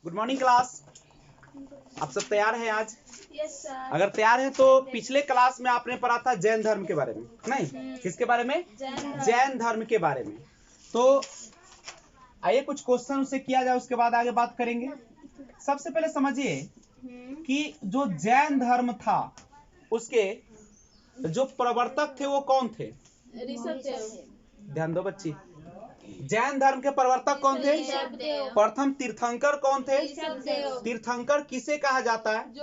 Good morning class. आप सब तैयार हैं आज? Yes sir. अगर तैयार हैं तो पिछले क्लास में आपने पढ़ा था जैन धर्म के बारे में, नहीं किसके बारे में? जैन धर्म के बारे में। तो आइए कुछ क्वेश्चन उससे किया जाए, उसके बाद आगे बात करेंगे। सबसे पहले समझिए कि जो जैन धर्म था उसके जो प्रवर्तक थे वो कौन थे? ध्यान दो बच्ची। जैन धर्म के प्रवर्तक कौन थे? प्रथम तीर्थंकर कौन थे? तीर्थंकर किसे कहा जाता है?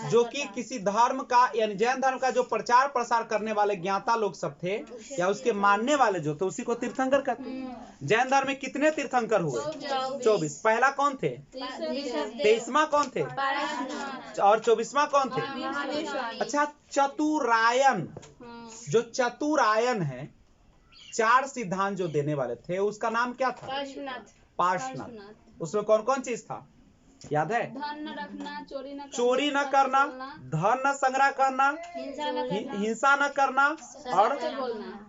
जो कि किसी धर्म का यानी जैन धर्म का जो प्रचार प्रसार करने वाले ज्ञाता लोग सब थे या उसके मानने वाले जो थे उसी को तीर्थंकर कहते हैं। जैन धर्म में कितने तीर्थंकर हुए? 24। पहला कौन थे? 23वां कौन थे? और 24वां कौन थे? अच्छा, चतुरायन, जो चतुरायन है, 4 सिद्धांत जो देने वाले थे उसका नाम क्या था? पार्श्वनाथ। उसमें कौन कौन चीज था याद है? धन न रखना, चोरी न करना, धन न संग्रह करना, हिंसा न करना और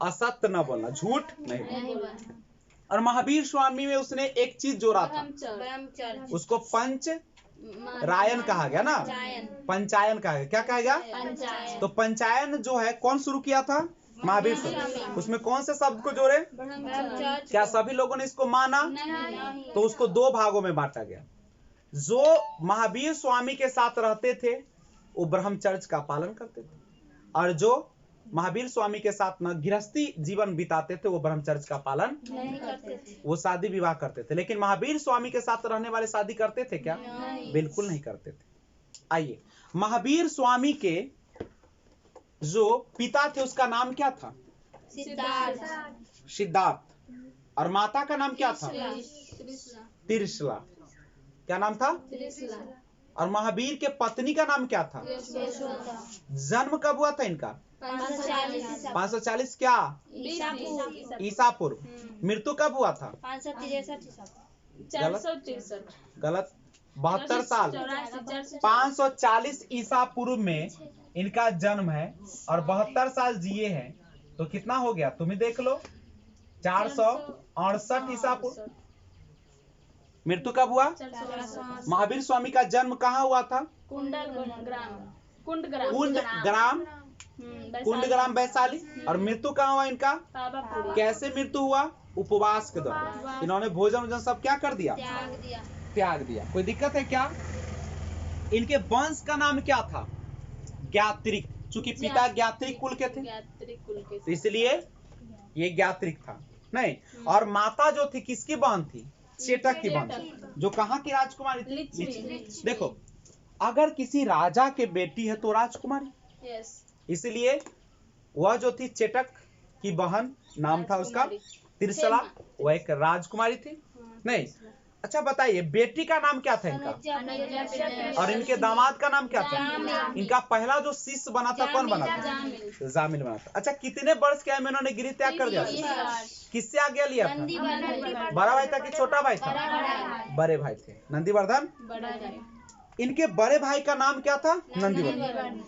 असत्य न बोलना, झूठ नहीं बोलना। और महावीर स्वामी में उसने एक चीज जोड़ा था, उसको पंच रायन कहा गया ना, पंचायन कहा गया। क्या कहा गया? तो पंचायन जो है कौन शुरू किया था? महावीर स्वामी। उसमें कौन से शब्द को जोड़े? क्या सभी लोगों ने इसको माना? तो उसको 2 भागों में बांटा गया। जो महावीर स्वामी के साथ रहते थे वो ब्रह्मचर्य का पालन करते थे, और जो महावीर स्वामी के साथ न गृहस्थी जीवन बिताते थे वो ब्रह्मचर्य का पालन नहीं करते थे, वो शादी विवाह करते थे। लेकिन महावीर स्वामी के साथ रहने वाले शादी करते थे क्या? बिल्कुल नहीं करते थे। आइए, महावीर स्वामी के जो पिता थे उसका नाम क्या था? सिद्धार्थ। और माता का नाम क्या था? त्रिशला। क्या नाम था? और महावीर के पत्नी का नाम क्या था? जन्म कब हुआ था इनका? 540 क्या? ईसा पूर्व। मृत्यु कब हुआ था? 463 गलत, 72 साल। 540 ईसा पूर्व में इनका जन्म है और 72 साल जिए हैं, तो कितना हो गया तुम ही देख लो, 468 ईसा पूर्व। मृत्यु कब हुआ? महावीर स्वामी का जन्म कहाँ हुआ था? कुंडग्राम वैशाली। और मृत्यु कहाँ हुआ इनका? कैसे मृत्यु हुआ? उपवास के द्वारा। इन्होंने भोजन सब क्या कर दिया? त्याग दिया। कोई दिक्कत है क्या? इनके वंश का नाम क्या था? ज्ञात्रिक। चूंकि पिता ज्ञात्रिक कुल के थे तो इसलिए ये ज्ञात्रिक था नहीं। और माता जो थी किसकी बहन थी? चेटक की बहन, जो कहाँ की राजकुमारी थी? देखो, अगर किसी राजा के बेटी है तो राजकुमारी, इसलिए वह जो थी चेटक की बहन, नाम था उसका त्रिशला, वह एक राजकुमारी थी नहीं। अच्छा बताइए, बेटी का नाम क्या था इनका? और इनके दामाद का नाम क्या था? इनका पहला जो शिष्य बना था कौन बना था? जामिल बना था। अच्छा, कितने वर्ष के आयु में इन्होंने गिरि त्याग कर दिया? किससे आज्ञा लिया था? बड़ा भाई था कि छोटा भाई था? बड़े भाई थे, नंदीवर्धन। इनके बड़े भाई का नाम क्या था? नंदीवर्धन।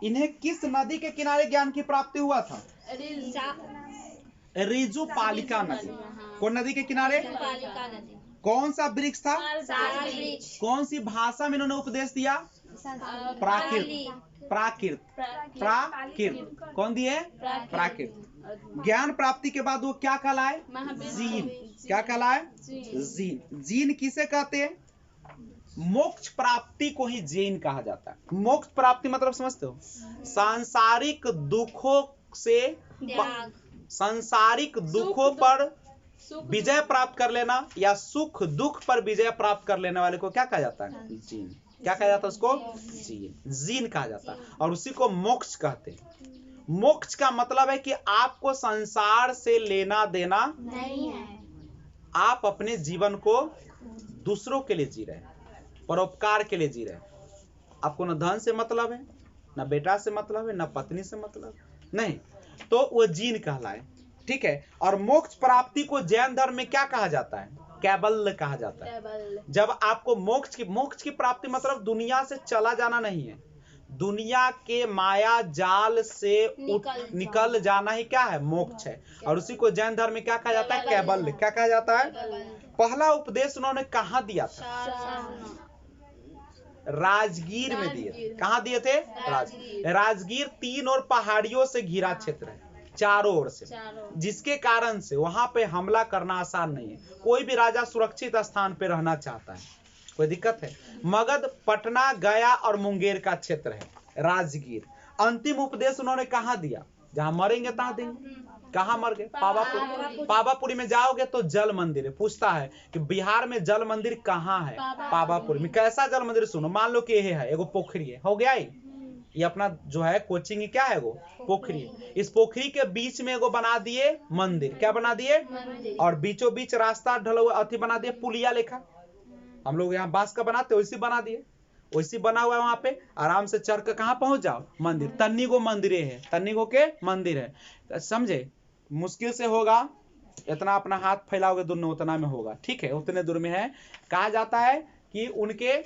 इन्हें किस नदी के किनारे ज्ञान की प्राप्ति हुआ था? रिजु पालिका नदी। कौन नदी के किनारे? कौन सा वृक्ष था? कौन सी भाषा में इन्होंने उपदेश दिया? प्राकृत। कौन दिए? प्राकृत। ज्ञान प्राप्ति के बाद वो क्या कहलाए? जीन। क्या कहलाए? जीन। जीन किसे कहते हैं? मोक्ष प्राप्ति को ही जीन कहा जाता है। मोक्ष प्राप्ति मतलब समझते हो? सांसारिक दुखों से, सांसारिक दुखों पर विजय प्राप्त कर लेना या सुख दुख पर विजय प्राप्त कर लेने वाले को क्या कहा जाता है? जीन। क्या कहा जाता है उसको? जीन। जीन कहा जाता है और उसी को मोक्ष कहते हैं। मोक्ष का मतलब है कि आपको संसार से लेना देना नहीं है, आप अपने जीवन को दूसरों के लिए जी रहे हैं, परोपकार के लिए जी रहे हैं। आपको न धन से मतलब है, न बेटा से मतलब है, न पत्नी से मतलब नहीं, तो वो जीन कहलाए। ठीक है। और मोक्ष प्राप्ति को जैन धर्म में क्या कहा जाता है? कैबल्य कहा जाता है। जब आपको मोक्ष की प्राप्ति मतलब दुनिया से चला जाना नहीं है, दुनिया के माया जाल से निकल जाना ही क्या है? मोक्ष है। और उसी को जैन धर्म में क्या कहा जाता है? कैवल्य। क्या कहा जाता है? पहला उपदेश उन्होंने कहाँ दिया था? राजगीर में दिए। कहाँ दिए थे? राजगीर 3 और पहाड़ियों से घिरा क्षेत्र है, चारों ओर से, जिसके कारण से वहां पे हमला करना आसान नहीं है। कोई भी राजा सुरक्षित स्थान पे रहना चाहता है, कोई दिक्कत है? मगध, पटना, गया और मुंगेर का क्षेत्र है राजगीर। अंतिम उपदेश उन्होंने कहाँ दिया? जहां मरेंगे तहां देंगे। कहाँ मर गए? पावापुरी। पावापुरी में जाओगे तो जल मंदिर है। पूछता है कि बिहार में जल मंदिर कहाँ है? पावापुरी में। कैसा जल मंदिर? सुनो, मान लो कि ये है, एगो पोखरी है, हो गया ये अपना जो है कोचिंग क्या है? वो पोखरी। इस पोखरी के बीच में एगो बना दिए मंदिर। क्या बना दिए? और बीचों बीच रास्ता ढलो अथी बना दिए, पुलिया लेखा। हम लोग यहाँ बांस का बनाते वैसे बना दिए, वैसे बना हुआ है। वहां पे आराम से चढ़ कर कहाँ पहुंच जाओ? मंदिर। तन्नी गो मंदिर है, तन्नी गो के मंदिर है। समझे? मुश्किल से होगा, इतना अपना हाथ फैलाओगे दोनों उतना में होगा, ठीक है? उतने दूर में है। कहा जाता है कि उनके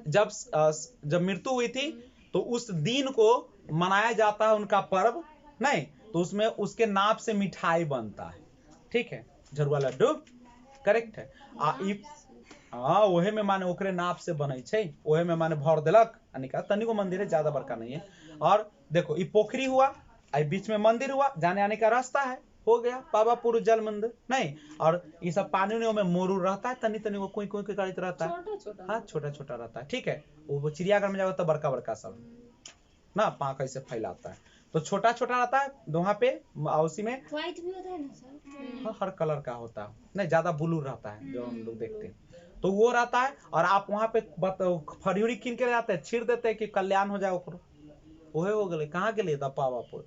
जब मृत्यु हुई थी तो उस दिन को मनाया जाता है उनका पर्व, नहीं तो उसमें उसके नाम से मिठाई बनता है, ठीक है? झरुआ लड्डू, करेक्ट है। हाँ, ओहे में माने ओकरे नाप से बनै छै, ओहे में माने भर देलक अनिका। तनिको मंदिर है, ज्यादा बड़का नहीं है। और देखो ये पोखरी हुआ, आई बीच में मंदिर हुआ, जाने आने का रास्ता है, हो गया पावापुर जल मंदिर, नहीं? और ये सब पानी में मोरू रहता है, तनी तनी वो कोई कोई गाड़ी रहता है, हाँ छोटा छोटा रहता है, ठीक है? वो चिड़ियाघर में जाओ तो बड़का बड़का सब ना पाँख ऐसे फैलाता है, तो छोटा छोटा रहता है वहां पे। उसी में व्हाइट भी होता है ना सर? हर कलर का होता है, नहीं ज्यादा ब्लू रहता है जो हम लोग देखते हैं, तो वो रहता है। और आप वहां पे फरियोरी कीन के जाते हैं, छीड़ देते हैं कि कल्याण हो जाए ओकरो, ओहे हो गए। कहाँ के लिए? पावापुर,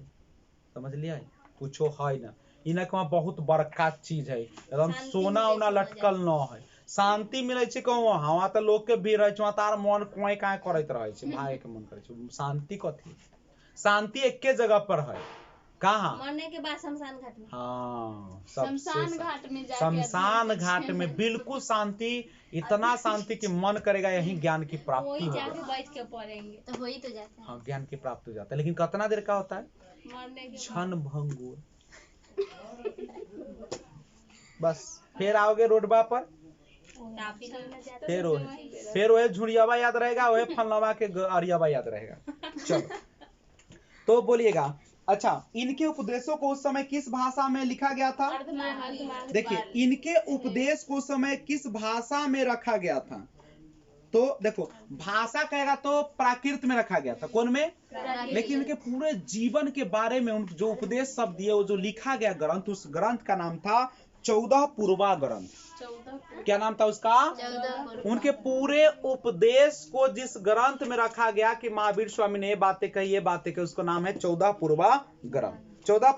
समझ लिया? कुछो है ना, इनक वहाँ बहुत बड़का चीज है, एकदम सोना उना लटकल न है। शांति मिले छे कहूँ, वहाँ तो लोग के भीड़ रहे, तार मन कोई काय करत रहे छे, भागे के मन करे छे। शांति कथी? शांति एके जगह पर है। कहाँ? मरने के बाद शमशान घाट में। हाँ, शमशान घाट में जाके, शमशान घाट में बिल्कुल शांति, इतना शांति कि मन करेगा यही ज्ञान की प्राप्ति हो जाए, बैठ के पढ़ेंगे तो हो ही तो जाता है। हाँ, ज्ञान की प्राप्ति हो जाता है, लेकिन कितना देर का होता है? क्षण भंगुर। बस फिर आओगे रोडबा पर, फिर वही झुड़ियावा याद रहेगा, वही फलनवा के अरियावा याद रहेगा। चलो तो बोलिएगा, अच्छा इनके उपदेशों को उस समय किस भाषा में लिखा गया था? देखिए, इनके उपदेश को उस समय किस भाषा में रखा गया था? तो देखो, भाषा कहेगा तो प्राकृत में रखा गया था। कौन में? लेकिन इनके पूरे जीवन के बारे में जो उपदेश सब दिए, वो जो लिखा गया ग्रंथ, उस ग्रंथ का नाम था 14 पूर्वा ग्रंथ। क्या नाम था उसका? उनके पूरे उपदेश को जिस ग्रंथ में रखा गया कि महावीर स्वामी ने ये बातें कही, ये बातें कही, उसका नाम है 14 पूर्वा ग्रंथ। 14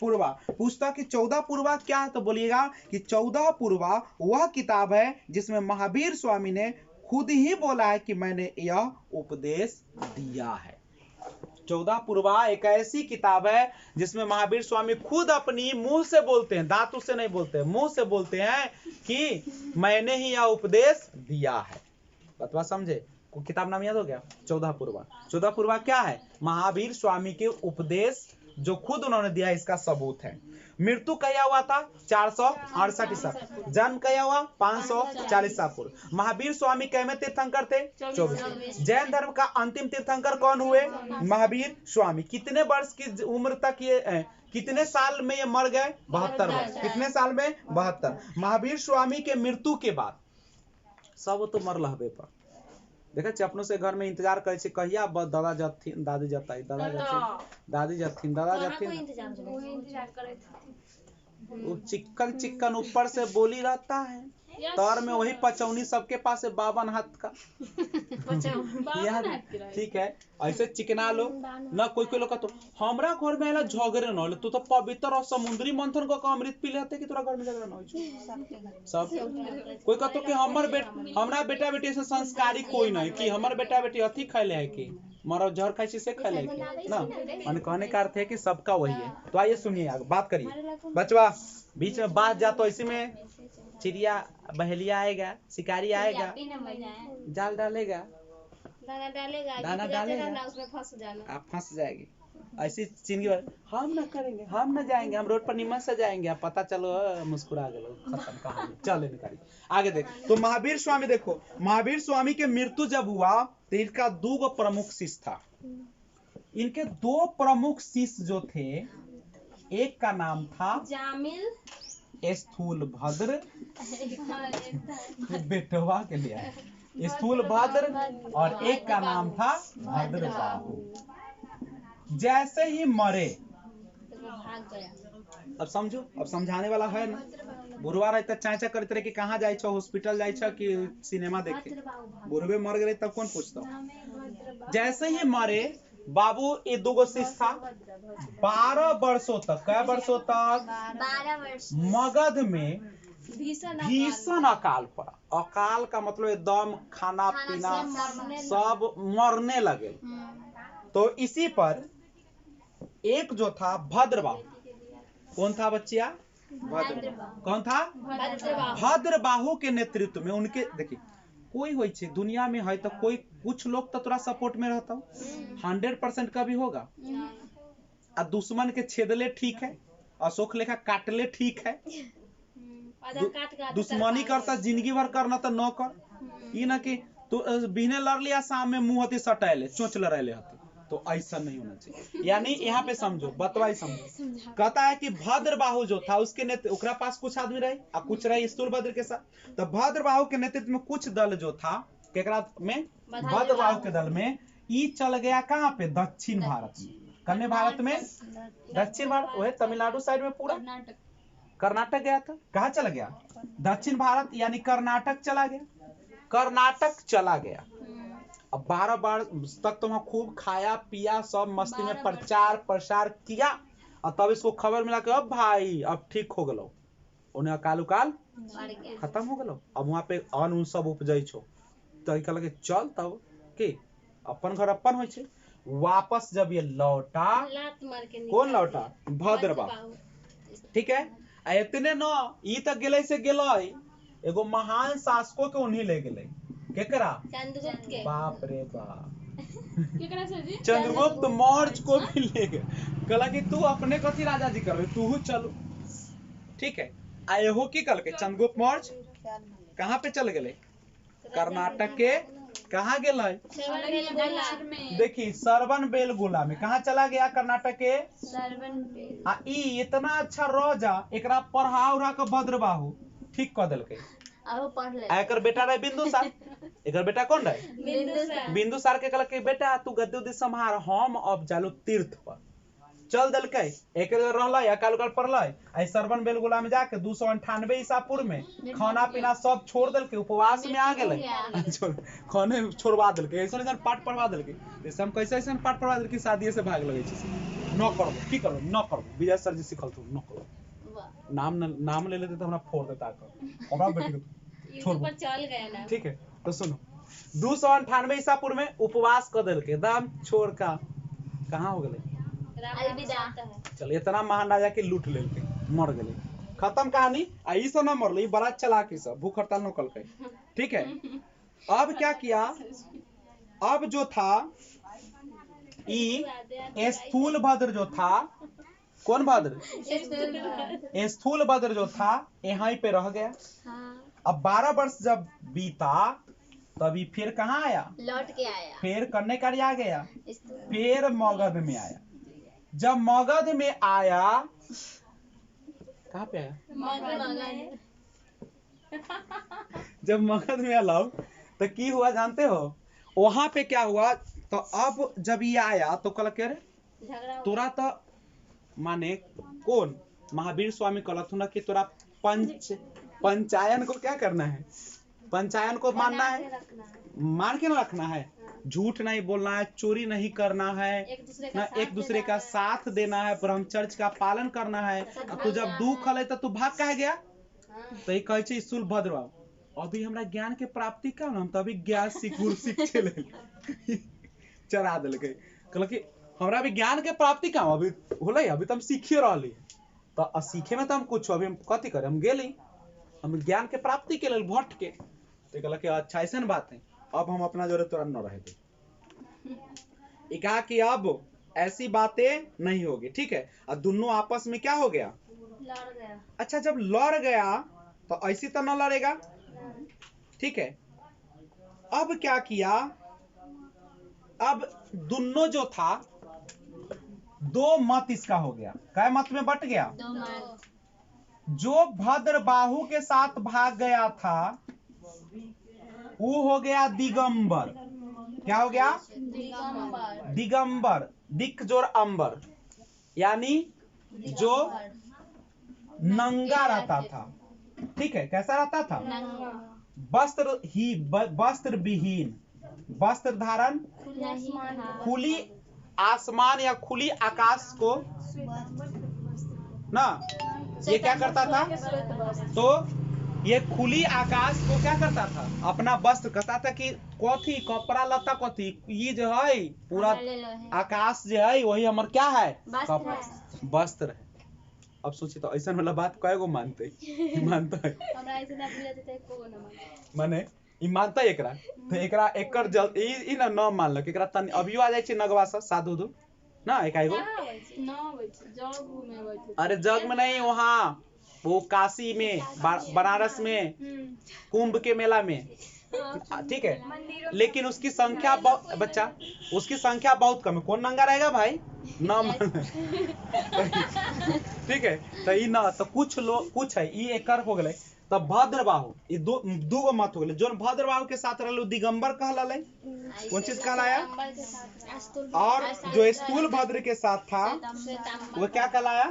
पूर्वा पूछता कि 14 पूर्वा क्या है? तो बोलिएगा कि 14 पूर्वा वह किताब है जिसमें महावीर स्वामी ने खुद ही बोला है कि मैंने यह उपदेश दिया है। 14 पूर्वा एक ऐसी किताब है जिसमें महावीर स्वामी खुद अपनी मुंह से बोलते हैं, दांतों से नहीं बोलते, मुंह से बोलते हैं कि मैंने ही यह उपदेश दिया है। बतवा समझे? किताब नाम याद हो गया? 14 पूर्वा। 14 पूर्वा क्या है? महावीर स्वामी के उपदेश जो खुद उन्होंने दिया, इसका सबूत है। मृत्यु कया हुआ था 468 ईसा, जन्म कया हुआ 540 ईसा पूर्व। महावीर स्वामी कैमे तीर्थंकर थे? 24। जैन धर्म का अंतिम तीर्थंकर कौन हुए? महावीर स्वामी। कितने वर्ष की उम्र तक ये, कितने साल में ये मर गए? 72 वर्ष। कितने साल में? 72। महावीर स्वामी के मृत्यु के बाद सब तो मर लहबे पर देखा अपनों से घर में इंतजार करे, कहिया दादा जथिन, दादी जताई, दादा जथिन, दादी जथिन, दादा जथिन। वो चिक्कन चिक्कन ऊपर से बोली रहता है, तार में वही पचौनी सबके पास है 52 हाथ का। ठीक है, ऐसे चिकना लो ना। कोई कोई लोग तो हमरा घर में आला झगड़े न, तू तो पवित्र और समुद्री मंथन को अमृत पी लेते कि तोरा घर में झगड़ा न हो। सब कोई कहतो कि हमरा बेटा बेटी से संस्कारी कोई नहीं, कि हमर बेटा बेटी अथी खैले है कि मरो जहर खाई से खा ले ना। मैंने कहने का अर्थ है कि सबका वही है। तो आइए सुनिए आगे बात करिए बचवा। बीच में बात जा तो इसी में चिड़िया बहेलिया आएगा, शिकारी आएगा, जाल डालेगा, दाना डालेगा, उसमें फंस जाना, आप फंस जाएगी। ऐसी जिंदगी भर हम ना करेंगे, हम ना जाएंगे, हम रोड पर निमन से जाएंगे, आप पता चलो मुस्कुरा गए, खत्म कहानी। चल निकाली आगे देख। तो महावीर स्वामी देखो, महावीर स्वामी के मृत्यु जब हुआ तो इनका 2 प्रमुख शिष्य था। इनके 2 प्रमुख शिष्य जो थे, एक का नाम था जामिल स्थूल भद्र, बेटवा के लिए स्थूल भद्र, और एक का नाम था भद्र बाहु। जैसे ही मरे भाग गया। अब समझो, अब समझाने वाला है ना। बुढ़वा रहता चाचा करते रहे कि कहाँ जाए छो, हॉस्पिटल जाए छो कि सिनेमा देखे। बुढ़वे मर गए तब कौन पूछता। जैसे ही मरे बाबू, ये 2 शिष्य था। 12 वर्षों तक, कै वर्षों तक? 12 वर्ष मगध में भीषण अकाल पड़ा। अकाल का मतलब एकदम खाना पीना सब मरने लगे। तो इसी पर एक जो था भद्रबाहु, कौन था बच्चिया? कौन था? भद्रबाहु के नेतृत्व में उनके, देखिए कोई हो दुनिया में है तो कोई कुछ लोग तो तोरा सपोर्ट में रहता हूँ, 100% का भी होगा। आ दुश्मन के छेदले ठीक है, अशोक लेखा काटले ठीक है, दुश्मनी करता जिंदगी भर करना तो न कर। ये ना कि तू बिने लड़ लिया शाम में मुंह हती सटाएले चोंच लड़ाएले हती, तो ऐसा नहीं होना चाहिए। यानी यहाँ पे समझो, बतवाई समझो। कहता है कि भद्रबाहु जो था उसके नेतृत्व, उसके पास कुछ आदमी रहे और कुछ रहे स्थूलभद्र के साथ। तो भद्रबाहु के नेतृत्व में कुछ दल जो था, केकरा में? भद्रबाहु के दल में। ये चल गया कहाँ पे? दक्षिण भारत में। कन्ने भारत में? दक्षिण भारत, वह तमिलनाडु साइड में, पूरा कर्नाटक गया था। कहाँ चला गया? दक्षिण भारत, यानी कर्नाटक चला गया। कर्नाटक चला गया। अब 12 बार तक तो वहाँ खूब खाया पिया, सब मस्ती में प्रचार प्रसार किया, और तब इसको खबर मिला कि अब भाई अब ठीक हो गलो, उन्हें अकाल उकाल खत्म हो गलो। अब वहाँ पे अन्न सब उपजै छो, तो कहल के चल तब के अपन घर अपन हो छे। वापस जब ये लौटा, कौन लौटा? भद्रबाहु, ठीक है। इतने न ई तक गेले से गेले, एगो महान शासकों के उन्हीं ले गेले। केकरा? चंद्रगुप्त के। बाप रे बाप, चंद्रगुप्त मौर्य को भी ले गए। कहला कि तू अपने कथी राजा जी करबे, तू चलो, ठीक है। आयो की कल के चंद्रगुप्त मौर्य कहाँ पे चल गए? कर्नाटक के कहाँ गेले? देखिए सरवन बेलगुला में। कहाँ चला गया? कर्नाटक के सरवन बेल। इतना अच्छा राजा एकरा पढ़ा उड़ा के भद्रबाहु ठीक कर दिलके। एकर बेटा रहे बिंदुसार। एकर बेटा कौन रहे? बिंदुसार के कहल के बेटा तू गद्दी उद्दी संभार, हम अब जालू तीर्थ पर। चल दिलके, एक रहले अकाल उकाल पड़ले। आई सरवन बेलगुला में जाके 298 ईसा पूर्व में खाना पीना सब छोड़ दिलके, उपवास में आ गेले। खाने छोड़वा दिलके, ऐसा पाठ पढ़वा दिलके। जैसे हम कैसे ऐसा पाठ पढ़वा दिलके शादी से भाग लगे छी। न करबो, की करबो? न करबो। विजय सर जी सिखल तू न करबो। नाम ले लेते तो हमरा फोड़ देता कर। हमरा बेटी को छोड़ पर चल गया ना, ठीक है। तो सुनो, 298 ईसा पूर्व में उपवास कर दिलके, दाम छोड़ का कहाँ हो गए? चल इतना महान राजा के लूट लेलके, मर गए, खत्म कहानी। आई सब ना मरले, बड़ा चालाकी सब भूख हड़ताल न कलके, ठीक है। अब क्या किया? अब जो था ई स्थूल भद्र जो था, कौन भद्र? स्थूल भद्र जो था यहाँ पे रह गया। अब 12 वर्ष जब बीता तभी फिर कहाँ आया? लौट के आया। फिर करने का आ गया, फिर मगध में आया। जब मगध में आया, कहाँ पे आया? मगध। जब मगध में आया तो की हुआ जानते हो? वहां पे क्या हुआ? तो अब जब ये आया तो कल के तोरा तो माने कौन? महावीर स्वामी कहलथुन ना कि तोरा पंचायन को क्या करना है? पंचायन को मानना है, मान के ना रखना है, झूठ नहीं बोलना है, चोरी नहीं करना है, एक दूसरे का साथ देना है, ब्रह्मचर्य का पालन करना है। तो जब दुख हले तो तू भाग कहे गया? तो ये कहे छे स्थूल भद्र, अभी हमरा ज्ञान के प्राप्ति का हम तभी ज्ञान सीख चले। चढ़ा दिल गई। कहल कि हमरा भी ज्ञान के प्राप्ति कहाँ अभी होले, अभी तो हम सीखे रहली, तो सीखे में तो हम कुछ अभी हम कथी करे, हम गेली हम ज्ञान के प्राप्ति के लिए भट्ट के। तो कहल कि अच्छा ऐसा बात है, अब हम अपना जोरे तोरा न रहे थे। कहा कि अब ऐसी बातें नहीं होगी, ठीक है। और दोनों आपस में क्या हो गया, लड़ गया। अच्छा जब लड़ गया तो ऐसी तो न लड़ेगा, ठीक है। अब क्या किया, अब दोनों जो था दो मत इसका हो गया, क्या मत में बट गया, दो मत। जो भद्रबाहु के साथ भाग गया था वो हो गया दिगंबर। क्या हो गया, दिगंबर। दिगंबर, दिक जोर अंबर, यानी जो नंगा रहता था, ठीक है। कैसा रहता था, नंगा। वस्त्र विहीन, वस्त्र धारण, खुली आसमान या खुली आकाश को ना, ये क्या करता था, तो ये खुली आकाश को क्या करता था, अपना वस्त्र कहता था कि कथी कपड़ा लता कथी, ये जो है पूरा आकाश जो है वही हमार क्या है, वस्त्र है। अब सोचिए तो ऐसा वाला बात कएगो मानते, मानता है माने ई मानता एकरा, तो एकरा एकर जल ई ना न मानलक, एकरा तनी अभियो आ जाय छै नगवा से साधु दु ना, एकाएगो अरे जग में नहीं, वहाँ वो काशी में, बनारस में कुंभ के मेला में, ठीक है। लेकिन उसकी संख्या बच्चा उसकी संख्या बहुत कम है, कौन नंगा रहेगा भाई, ना ठीक है। तो ई ना तो कुछ लोग कुछ है ई एकर हो गए। तब भद्रबाहु ये दो मत हो गए, जो भद्रबाहु के साथ रहलो दिगंबर कहलाले, कौन चीज कहलाया, और जो स्थूल भद्र के साथ था वो क्या कहलाया,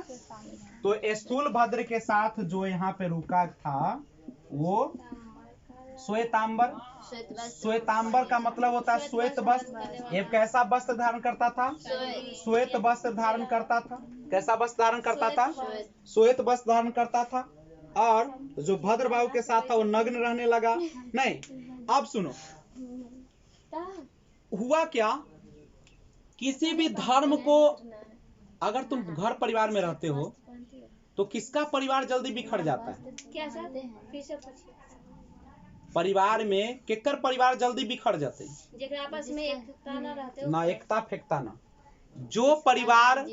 तो स्थूल भद्र के साथ जो यहाँ पे रुका था वो श्वेतांबर। श्वेतांबर का मतलब होता है श्वेत वस्त्र। ये कैसा वस्त्र धारण करता था, श्वेत वस्त्र धारण करता था। कैसा वस्त्र धारण करता था, श्वेत वस्त्र धारण करता था। और जो भद्रबाहु के साथ था वो नग्न रहने लगा। नहीं, अब सुनो, हुआ क्या, किसी भी धर्म को अगर तुम घर परिवार में रहते हो तो किसका परिवार जल्दी बिखर जाता है, परिवार में केकर परिवार जल्दी बिखर जाते हैं, आपस में एकता ना रहते ना एकता फेंकता ना। जो परिवार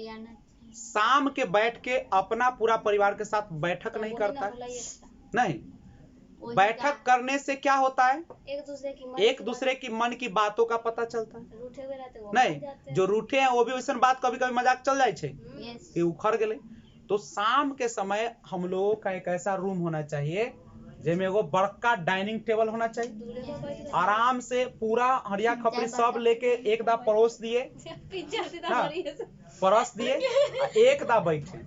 शाम के बैठ के अपना पूरा परिवार के साथ बैठक नहीं करता, नहीं, बैठक करने से क्या होता है, एक दूसरे की मन की बातों का पता चलता है। नहीं, जो रूठे हैं वो भी वैसे बात कभी कभी मजाक चल जाए कि उखड़ गए। तो शाम के समय हम लोगों का एक ऐसा रूम होना चाहिए जिसमें एगो बड़का डाइनिंग टेबल होना चाहिए, आराम से पूरा हरिया खपरी सब लेके एक दा परोस दिए, परोस दिए, एक दा बैठे,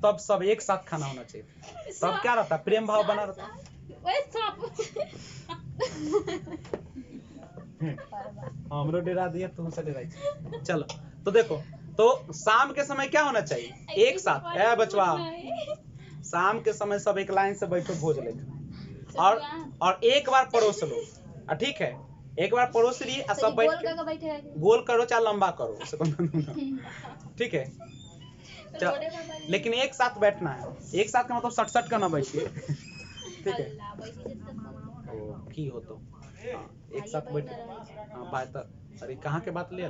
तब सब एक साथ खाना होना चाहिए। तब क्या रहता, प्रेम भाव बना रहता। हमरो डेरा दिया, तुमसे डेरा। चलो तो देखो, तो शाम के समय क्या होना चाहिए, एक साथ, ए बचवा, शाम के समय सब एक लाइन से बैठो भोज लेकर, और एक बार परोस लो, ठीक है, एक बार परोस लिए और सब बैठ गोल करो चाहे लंबा करो, ठीक है। लेकिन एक साथ बैठना है, एक साथ का मतलब सट का ना बैठिए, ठीक है। ओ की हो तो एक साथ बैठे, हाँ बात, अरे कहाँ के बात ले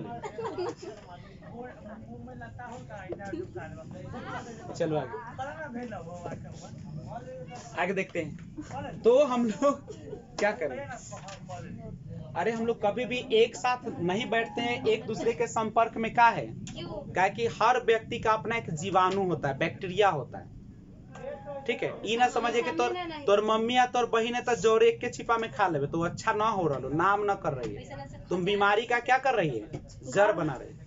चलो आगे देखते हैं। तो हम लोग क्या करें, अरे हम लोग कभी भी एक साथ नहीं बैठते हैं, एक दूसरे के संपर्क में क्या है, क्या कि हर व्यक्ति का अपना एक जीवाणु होता है, बैक्टीरिया होता है, ठीक है। ई ना समझे कि तोर मम्मी या तोर बहन है तो जोर एक के छिपा में खा लेवे तो अच्छा ना हो रहा, नाम ना कर रही है, तुम बीमारी का क्या कर रही है, जड़ बना रही है,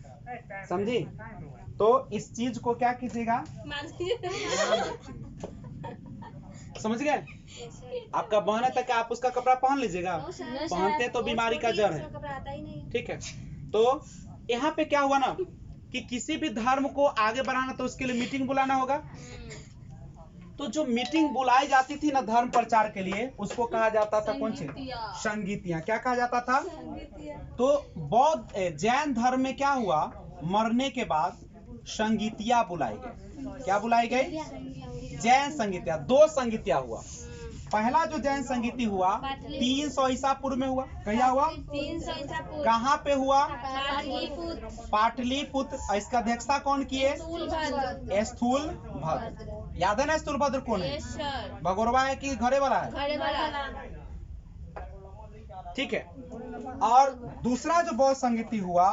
समझी। तो इस चीज को क्या कीजिएगा, समझ गए। आपका बहन है तक आप उसका कपड़ा पहन लीजिएगा, पहनते तो बीमारी का जड़ है, ठीक है। तो यहाँ पे क्या हुआ ना कि किसी भी धर्म को आगे बढ़ाना तो उसके लिए मीटिंग बुलाना होगा, तो जो मीटिंग बुलाई जाती थी ना धर्म प्रचार के लिए, उसको कहा जाता था कौन सी? संगीतियां। क्या कहा जाता था? तो बौद्ध जैन धर्म में क्या हुआ, मरने के बाद संगीतिया बुलाई गई। क्या बुलाई गई? जैन संगीतिया। 2 संगीतिया हुआ। पहला जो जैन संगीति हुआ 300 ईसा पूर्व में हुआ। क्या हुआ? 300 ईसा पूर्व। कहाँ पे हुआ? पाटलिपुत्र। पाटलिपुत्र। इसका अध्यक्षता कौन किए? स्थूलभद्र। याद है ना स्थूलभद्र कौन है? भगोरवा है कि घरे वाला है? घरे वाला। ठीक है। और दूसरा जो बौद्ध संगीति हुआ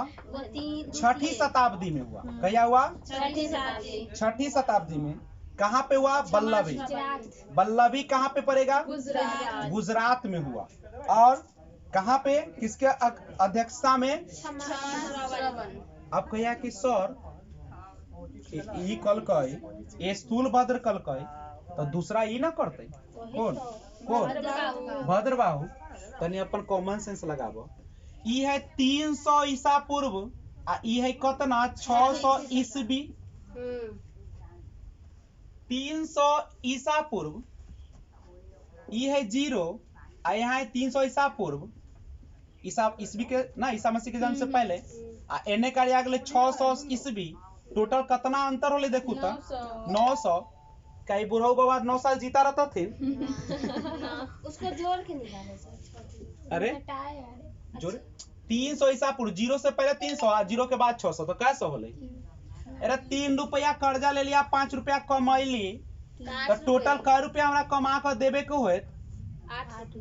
6ठी शताब्दी में हुआ। क्या हुआ? 6ठी शताब्दी में। कहाँ पे हुआ? बल्लभी। बल्लभी कहाँ पे पड़ेगा? गुजरात में हुआ। और कहाँ पे, किसके अध्यक्षता में? अब कहिया कि सर ई कल कई स्थूलभद्र कल कई तो दूसरा ई ना करते? कौन? भद्रबाहु। तनी अपन कॉमन सेंस लगाबो। ई है 300 ईसा पूर्व आ ई है कितना? 600 ईसवी। 300 ईसा पूर्व ई है 0 आ यहाँ है 300 ईसा पूर्व। ईसा ईसवी के ना, ईसा मसीह के जन्म से पहले। आ एने का आ गए 600 ईसवी। टोटल कितना अंतर होले देखू तो? 900। कई बुढ़ऊ बाबा 9 साल जीता रहता थे। उसको जोड़ के निकाले सर। अरे जोड़ 300 ईसा पूर्व, 0 से पहले 300 और 0 के बाद 600 तो कैसे होले? अरे 3 रुपया कर्जा ले लिया, 5 रुपया कमैली तो टोटल कै रुपया हमरा कमा कर देवे के होए? 8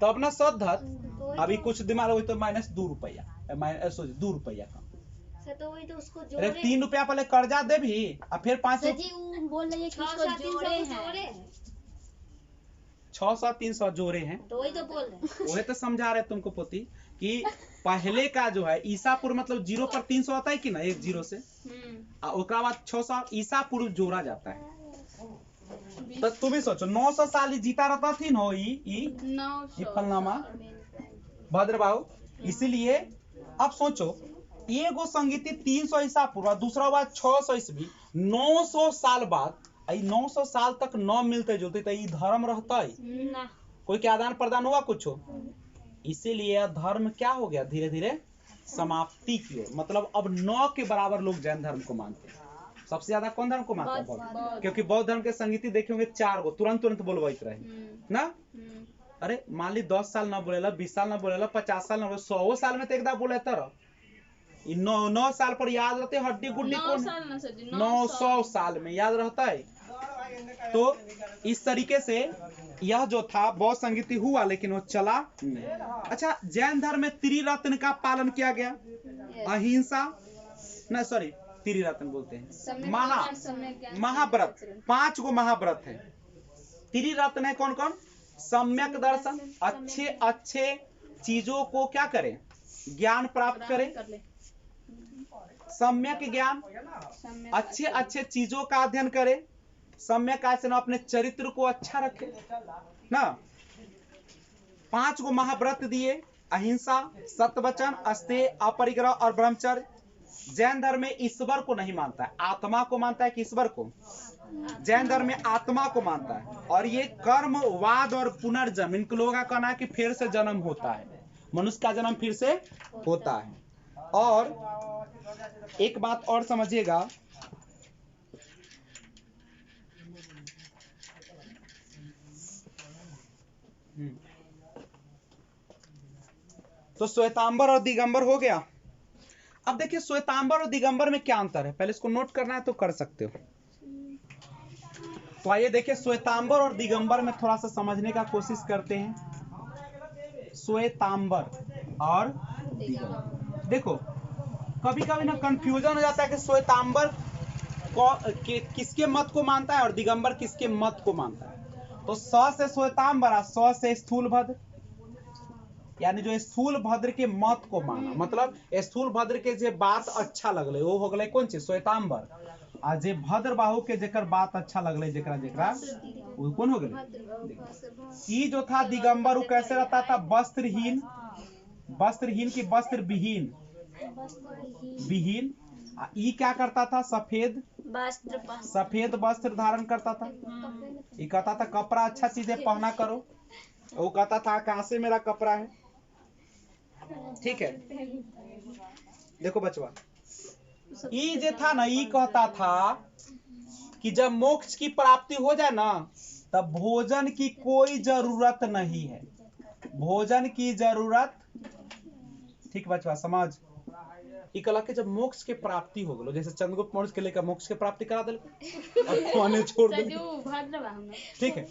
तब ना सद्धत। अभी कुछ दिमाग हो तो -2 रुपया, सॉरी 2 रुपया कम। तो वही तो उसको अरे जोड़े। 3 रुपया पहले कर्जा दे भी और फिर 5 जी वो बोल रही है कि उसको जोड़े हैं। 600 300 जोड़े हैं। तो वही तो बोल रहे। वही तो समझा रहे तुमको पोती कि पहले का जो है ईसा पूर्व मतलब 0 पर 300 आता है कि ना, 1 0 से ओकरा बाद 600 ईसा पूर्व जोड़ा जाता है। तो तुम ही सोचो 900 साल ही जीता रहता थी ना ई फलनामा भद्रबाहु। इसीलिए अब सोचो एगो संगीति 300 ईसा पूर्व, दूसरा बात 600 ईस्वी, 900 साल बाद। 900 साल तक न मिलते जुलते तो ई धर्म रहता है ना? कोई के आदान प्रदान हुआ कुछ हो? इसीलिए धर्म क्या हो गया? धीरे धीरे समाप्ति की ओर। मतलब अब 9 के बराबर लोग जैन धर्म को मानते हैं। सबसे ज्यादा कौन धर्म को मानता है? बौद्ध। क्योंकि बौद्ध धर्म के संगीति देखेंगे 4 गो तुरंत बोलबैत रहे ना। अरे मान ली 10 साल ना बोलेला, 20 साल ना बोलेला, 50 साल ना बोले, 100 साल में तो एकदम बोले तर 9 साल पर याद रहते हड्डी गुड्डी कौन? 900 साल में याद रहता है। तो इस तरीके से यह जो था बौद्ध संगीति हुआ, लेकिन वो चला नहीं। अच्छा, जैन धर्म में त्रिरत्न का पालन किया गया। अहिंसा ना, सॉरी त्रिरत्न बोलते हैं, महाव्रत। 5 गो महाव्रत है। त्रिरत्न है कौन कौन? सम्यक दर्शन, अच्छे चीजों को क्या करें? ज्ञान प्राप्त करें। सम्यक ज्ञान, अच्छे चीजों का अध्ययन करें। सम्यक आचरण, अपने चरित्र को अच्छा रखे ना। 5 गो महाव्रत दिए। अहिंसा, सत्यवचन, अस्तेय, अपरिग्रह और ब्रह्मचर्य। जैन धर्म में ईश्वर को नहीं मानता है, आत्मा को मानता है कि ईश्वर को? जैन धर्म में आत्मा को मानता है। और ये कर्मवाद और पुनर्जन्म, इन लोगों का कहना है कि फिर से जन्म होता है, मनुष्य का जन्म फिर से होता है। और एक बात और समझिएगा, तो श्वेतांबर और दिगंबर हो गया। अब देखिए श्वेतांबर और दिगंबर में क्या अंतर है, पहले इसको नोट करना है तो कर सकते हो। तो आइए देखिए श्वेतांबर और दिगंबर में थोड़ा सा समझने का कोशिश करते हैं। श्वेतांबर और दिगंबर, देखो कभी कभी ना कंफ्यूजन हो जाता है कि श्वेतांबर किसके मत को मानता है और दिगंबर किसके मत को मानता है। तो स से श्वेतांबर, स से स्थूलभद्र, यानी जो स्थूलभद्र के मत को माना, मतलब स्थूलभद्र के जे बात अच्छा लगले वो हो गए कौन चीज? श्वेतांबर। आ जे भद्रबाहु के जेकर बात अच्छा लगले जेकरा वो कौन हो गए? ई जो था दिगंबर, वो कैसे रहता था? वस्त्रहीन की वस्त्र विहीन ई क्या करता था? सफेद वस्त्र धारण करता था। ये कहता था कपड़ा अच्छा चीजें पहना करो, वो कहता था कहाँ से मेरा कपड़ा है। ठीक है, देखो बचवा, ई जे था ना, ई कहता था कि जब मोक्ष की प्राप्ति हो जाए ना, तब भोजन की कोई जरूरत नहीं है, भोजन की जरूरत। ठीक बचवा, समझ। ई कला के जब मोक्ष के प्राप्ति हो गलो, जैसे चंद्रगुप्त मौर्य के लेकर मोक्ष के प्राप्ति करा दिल और छोड़ दिल। ठीक है,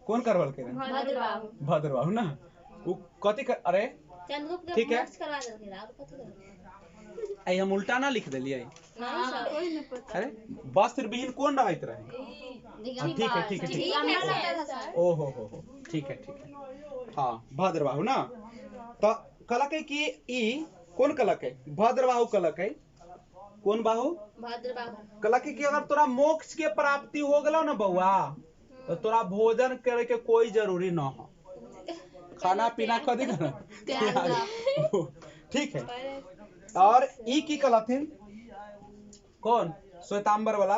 कौन करवल के? भद्रबाहु ना, वो कथी कर, अरे ठीक है, आई हम उल्टा ना लिख दिलिए। अरे वस्त्र विहीन कौन रहते रहे? ठीक है ठीक है ठीक है, ओहो हो, ठीक है हाँ, भद्रबाहु ना। तो कलक है कि ई कौन कलक है? भद्रबाहु कलक है। कौन बाहु? कलक है कि अगर तोरा मोक्ष के प्राप्ति हो गलो ना बउआ, तो तोरा भोजन करे के कोई जरूरी ना हो, खाना पीना कदी कर। ठीक है, और ई की कलथिन कौन? श्वेतांबर वाला।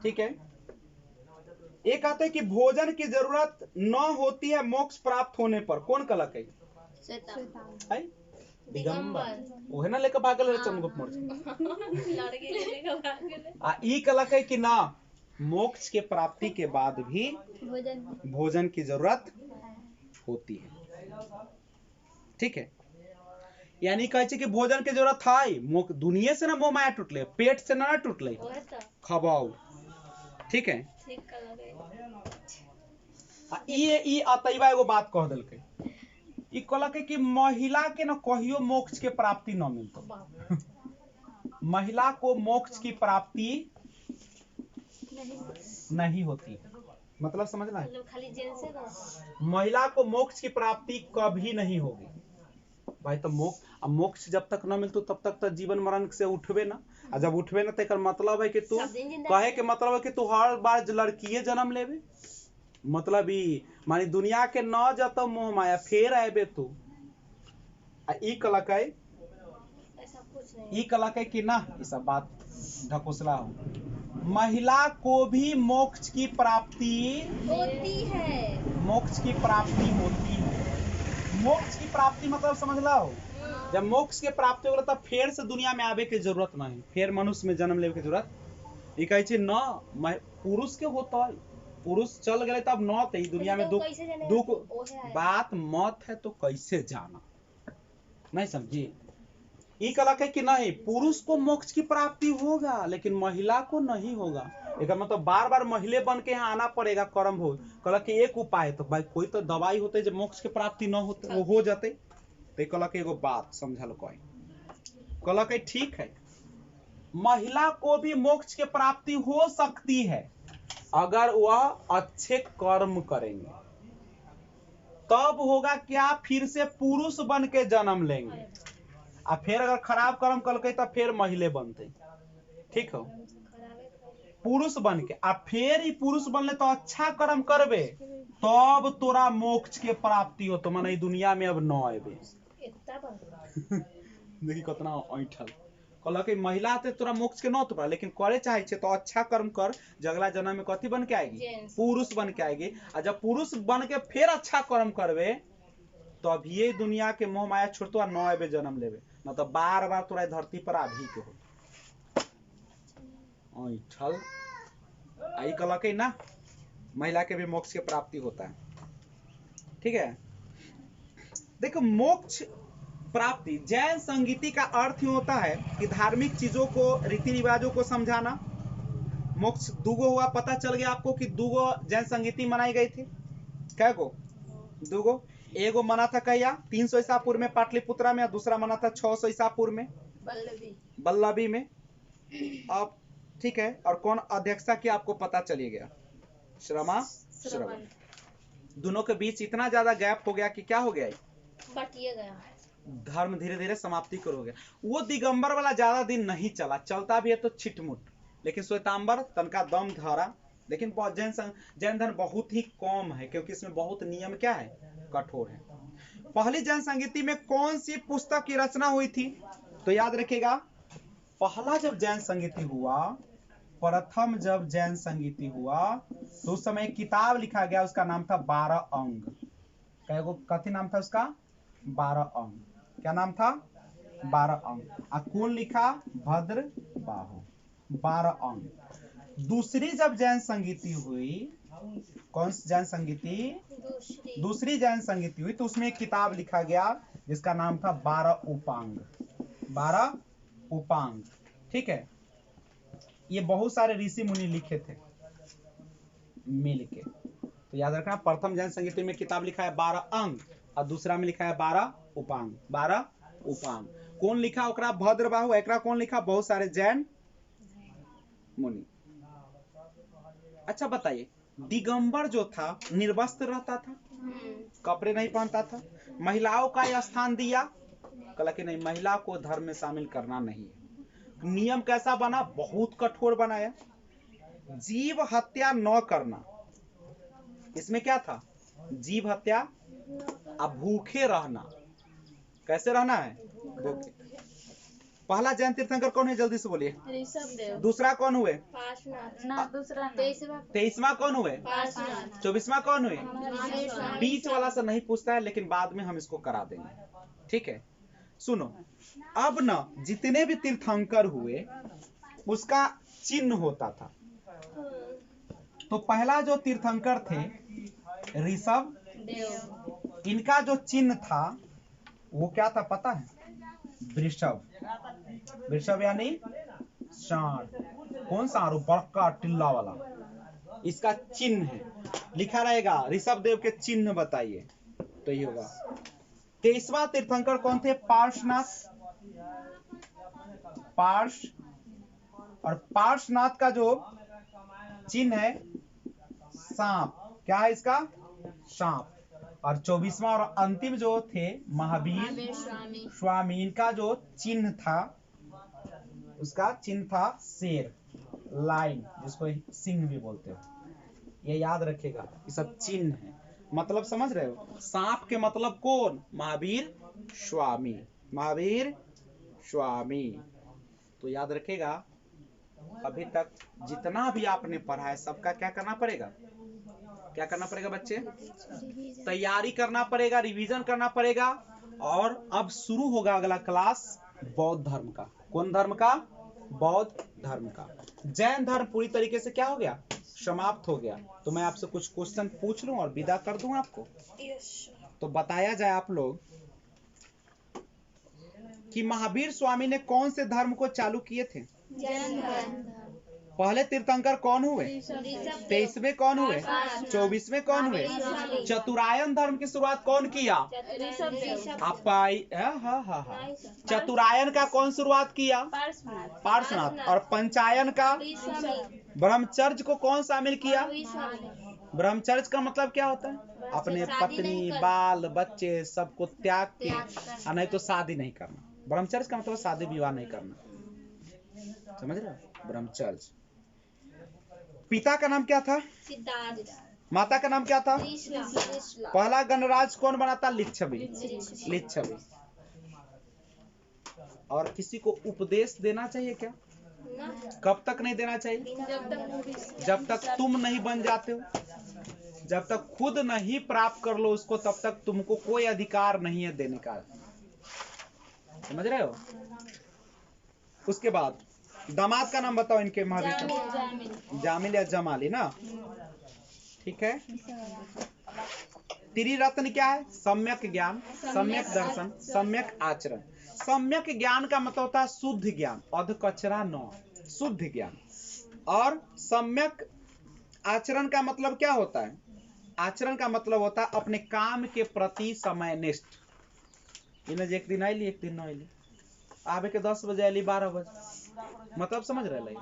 ठीक है, ये कहते हैं कि भोजन की जरूरत न होती है मोक्ष प्राप्त होने पर। कौन कलक है? दिगंबर, वो है ना लेकर भागल रहे चंद्रगुप्त मौर्य। ई कलक है कि ना, मोक्ष के प्राप्ति के बाद भी भोजन की जरूरत होती है। ठीक है, यानी कहे कि भोजन की जरूरत है, दुनिया से ना मोह माया टूटले, पेट से ना टूटले, खबाऊ। ठीक है, ये अतैबा एगो बात कह दिल के, ई कहलक कि महिला के ना कहियो मोक्ष के प्राप्ति न मिलतो। महिला को मोक्ष की प्राप्ति नहीं होती, मतलब समझना है, महिला को मोक्ष की प्राप्ति कभी नहीं होगी भाई। तो मोक्ष जब तक न मिलतो तब तक तो जीवन मरण से उठबे ना, और जब उठबे ना तो मतलब है कि तू कहे के मतलब है कि तू हर बार लड़कीए जन्म लेबे, मतलब ई मानी दुनिया के न जतो मोह माया फेर आबे तू। ई कलक है कि ना, ये सब बात ढकोसला हो। महिला को भी मोक्ष की प्राप्ति होती है, मोक्ष की प्राप्ति होती है। मोक्ष की प्राप्ति मतलब समझ लो, जब मोक्ष के प्राप्ति होगा तब फेर से दुनिया में आवे की जरूरत नहीं, फेर मनुष्य में जन्म लेवे की जरूरत। ये कहे न पुरुष के होता है, पुरुष चल गए तब न थे दुनिया में दुख बात मत है, तो कैसे जाना, नहीं समझी। ये कलक है कि नहीं, पुरुष को मोक्ष की प्राप्ति होगा लेकिन महिला को नहीं होगा। एक मतलब बार बार महिले बन के यहाँ आना पड़ेगा कर्म भोग। कलक के एक उपाय, तो भाई कोई तो दवाई होते जब मोक्ष की प्राप्ति न होते, वो हो जाते। तो कलक एगो बात समझल कोई, कलक ठीक है, महिला को भी मोक्ष की प्राप्ति हो सकती है अगर वह अच्छे कर्म करेंगे, तब होगा क्या, फिर से पुरुष बन के जन्म लेंगे, और फिर अगर खराब कर्म करके तो फिर महिले बनते। ठीक हो, पुरुष बन के आ फिर ही पुरुष बनले तो अच्छा कर्म करबे, तब तोरा मोक्ष के प्राप्ति हो, तो माने दुनिया में अब न आबे। देखी कितना ऐठल कहल कि महिला ते तोरा मोक्ष के न तो, लेकिन करे चाहे छे तो अच्छा कर्म कर, जगला जन्म में कथी बन के आएगी, पुरुष बन के आएगी। और जब पुरुष बन के फिर अच्छा कर्म करबे, तो अभी दुनिया के मोह माया छोड़तो न आबे जन्म लेबे, न तो बार बार तोरा धरती पर आभी के हो। ऐठल आई कहलक ना, महिला के भी मोक्ष के प्राप्ति होता है। ठीक है, देखो मोक्ष प्राप्ति जैन संगीति का अर्थ ही होता है कि धार्मिक चीजों को, रीति रिवाजों को समझाना। मोक्ष दूगो हुआ, पता चल गया आपको कि दूगो जैन संगीति मनाई गई थी। क्या गो? दूगो, एगो मना था कहिया 300 ईसा पूर्व में पाटलिपुत्रा में, और दूसरा मना था 600 ईसा पूर्व में बल्लभी में। अब ठीक है, और कौन अध्यक्षता की आपको पता चली गया, श्रवण। दोनों के बीच इतना ज्यादा गैप हो गया कि क्या हो गया, बटिए गया, धर्म धीरे धीरे समाप्ति कर हो गया। वो दिगंबर वाला ज्यादा दिन नहीं चला, चलता भी है तो छिटमुट, लेकिन श्वेतांबर तनका दम धरा। लेकिन जैन धर्म बहुत ही कम है, क्योंकि इसमें बहुत नियम क्या है, कठोर है। पहली जैन संगीति में कौन सी पुस्तक की रचना हुई थी? तो याद रखिएगा, पहला जब जैन संगीति हुआ, प्रथम जब जैन संगीति हुआ, तो उस समय एक किताब लिखा गया, उसका नाम था 12 अंग। कथी नाम था उसका? 12 अंग। क्या नाम था? 12 अंग। कौन लिखा? भद्र बाहु। 12 अंग। दूसरी जब जैन संगीति हुई, कौन सी जैन संगीति? दूसरी जैन संगीति हुई, तो उसमें एक किताब लिखा गया जिसका नाम था 12 उपांग। 12 उपांग, ठीक है। ये बहुत सारे ऋषि मुनि लिखे थे मिलके। तो याद रखना, प्रथम जैन संगीति में किताब लिखा है 12 अंग और दूसरा में लिखा है 12 उपांग। 12 उपांग कौन लिखा? ओकरा भद्रबाहु। एकरा कौन लिखा? बहुत सारे जैन मुनि। अच्छा बताइए, दिगंबर जो था निर्वस्त्र रहता था, कपड़े नहीं पहनता था, महिलाओं का यह स्थान दिया? कहा कि नहीं, महिला को धर्म में शामिल करना नहीं है। नियम कैसा बना? बहुत कठोर बनाया। जीव हत्या न करना, इसमें क्या था? जीव हत्या। अब भूखे रहना, कैसे रहना है? भूखे। पहला जैन तीर्थंकर कौन है? जल्दी से बोलिए। ऋषभदेव। दूसरा कौन हुए? दूसरा 23वां कौन हुए? 24वां कौन हुए? बीच वाला से नहीं पूछता है, लेकिन बाद में हम इसको करा देंगे, ठीक है। सुनो, अब न जितने भी तीर्थंकर हुए उसका चिन्ह होता था। तो पहला जो तीर्थंकर थे ऋषभ देव, इनका जो चिन्ह था वो क्या था पता है? वृषभ। वृषभ यानी सांड। कौन सा? बड़का टिल्ला वाला, इसका चिन्ह है। लिखा रहेगा ऋषभ देव के चिन्ह बताइए, तो ये होगा। 23वां तीर्थंकर कौन थे? पार्श्वनाथ। पार्श और पार्श्वनाथ का जो चिन्ह है सांप। क्या है इसका? सांप। और 24वां और अंतिम जो थे महावीर स्वामी, इनका जो चिन्ह था, उसका चिन्ह था शेर, लाइन, जिसको सिंह भी बोलते हो। ये याद रखेगा, ये सब चिन्ह है। मतलब समझ रहे हो? सांप के मतलब कौन? महावीर स्वामी। महावीर स्वामी। तो याद रखेगा, अभी तक जितना भी आपने पढ़ा है सबका क्या करना पड़ेगा? क्या करना पड़ेगा बच्चे? तैयारी करना पड़ेगा, रिवीजन करना पड़ेगा। और अब शुरू होगा अगला क्लास बौद्ध धर्म का। कौन धर्म का? बौद्ध धर्म का। जैन धर्म पूरी तरीके से क्या हो गया? समाप्त हो गया। तो मैं आपसे कुछ क्वेश्चन पूछ लूं और विदा कर दूं आपको। तो बताया जाए आप लोग कि महावीर स्वामी ने कौन से धर्म को चालू किए थे? जैन धर्म। पहले तीर्थंकर कौन हुए? 23वें कौन हुए? 24वें कौन हुए? चतुरायन धर्म की शुरुआत कौन किया? आप हाँ। चतुरायन का कौन शुरुआत किया? पार्श्वनाथ। और पंचायन का? ब्रह्मचर्य को कौन शामिल किया? ब्रह्मचर्य का मतलब क्या होता है? अपने पत्नी, बाल बच्चे सबको त्याग के, और नहीं तो शादी नहीं करना। ब्रह्मचर्य का मतलब शादी विवाह नहीं करना, समझ रहे हो? ब्रह्मचर्य। पिता का नाम क्या था? सिद्धार्थ। माता का नाम क्या था? त्रिशला। पहला गणराज कौन बना था? लिच्छवी। लिच्छवी। और किसी को उपदेश देना चाहिए क्या? कब तक नहीं देना चाहिए? जब तक तुम नहीं बन जाते हो, जब तक खुद नहीं प्राप्त कर लो उसको, तब तक तुमको कोई अधिकार नहीं है देने का। समझ रहे हो? उसके बाद दामाद का नाम बताओ इनके महावीर का। जामिल या जमाली ना, ठीक है। त्रिरत्न क्या है? सम्यक ज्ञान, सम्यक दर्शन, सम्यक आचरण। सम्यक ज्ञान का मतलब होता है शुद्ध ज्ञान, अध कचरा न, शुद्ध ज्ञान। और सम्यक आचरण का मतलब क्या होता है? आचरण का मतलब होता है अपने काम के प्रति समयनिष्ठ। इन्हें एक दिन आईली, एक दिन न आईली, आवे के 10 बजे आईली, 12 बजे, मतलब समझ रहे?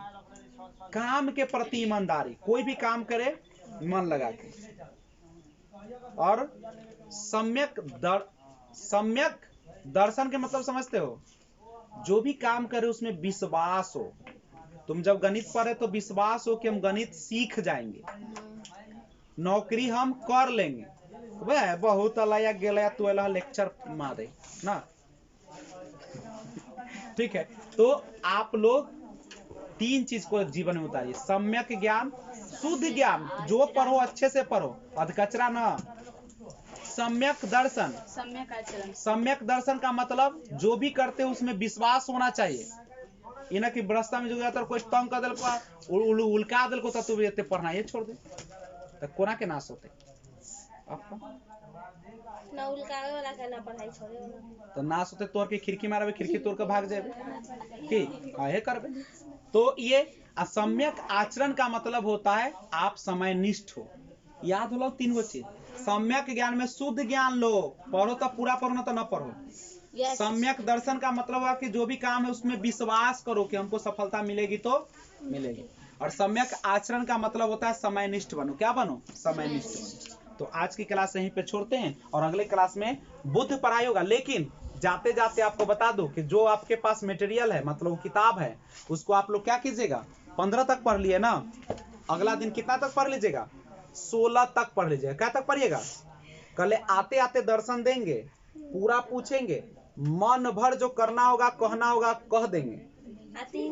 काम के प्रति ईमानदारी, कोई भी काम करे मन लगा के। और सम्यक दर्शन के मतलब समझते हो? जो भी काम करे उसमें विश्वास हो। तुम जब गणित पढ़े तो विश्वास हो कि हम गणित सीख जाएंगे, नौकरी हम कर लेंगे, वह बहुत अलग गेला तू अला लेक्चर मारे ना। ठीक है, तो आप लोग 3 चीज को जीवन में उतारिए, सम्यक ज्ञान, शुद्ध ज्ञान, जो पढ़ो अच्छे से पढ़ो, अधकचरा ना। सम्यक दर्शन, सम्यक आचरण। सम्यक दर्शन का मतलब जो भी करते हो उसमें विश्वास होना चाहिए। इना कि रास्ता में जो जाता कोई तंग कर दिल उल्का दिल को तू भी एते पढ़ना ये छोड़ दे तो कोना के नाश होते आपका ना उल्कावे वाला का ना पढ़ाई छोड़े तो नाश होते तोड़ के खिड़की मारबे, खिड़की तोड़ के भाग जाबे की काहे करबे। तो ये असम्यक आचरण का मतलब होता है आप समयनिष्ठ हो। याद हो लो 3 गो चीज। सम्यक ज्ञान में शुद्ध ज्ञान लो, पढ़ो तो पूरा पढ़ो ना तो ना पढ़ो। सम्यक दर्शन का मतलब है कि जो भी काम है उसमें विश्वास करो कि हमको सफलता मिलेगी तो मिलेगी। और सम्यक आचरण का मतलब होता है समयनिष्ठ बनो। क्या बनो? समयनिष्ठ बनो। तो आज की क्लास यहीं पे छोड़ते हैं और अगले क्लास में बुद्ध पढ़ाई होगा। लेकिन जाते जाते आपको बता दो कि जो आपके पास मटेरियल है, मतलब किताब है, उसको आप लोग क्या कीजिएगा, 15 तक पढ़ लिए ना, अगला दिन कितना तक पढ़ लीजिएगा, 16 तक पढ़ लीजिएगा। क्या तक पढ़िएगा? कल आते आते दर्शन देंगे, पूरा पूछेंगे, मन भर जो करना होगा कहना होगा कह देंगे,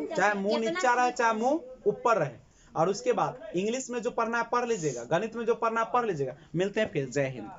चाहे मुंह नीचा रहे चाहे मुंह ऊपर रहे। और उसके बाद इंग्लिश में जो पढ़ना है पढ़ लीजिएगा, गणित में जो पढ़ना है पढ़ लीजिएगा। मिलते हैं फिर। जय हिंद।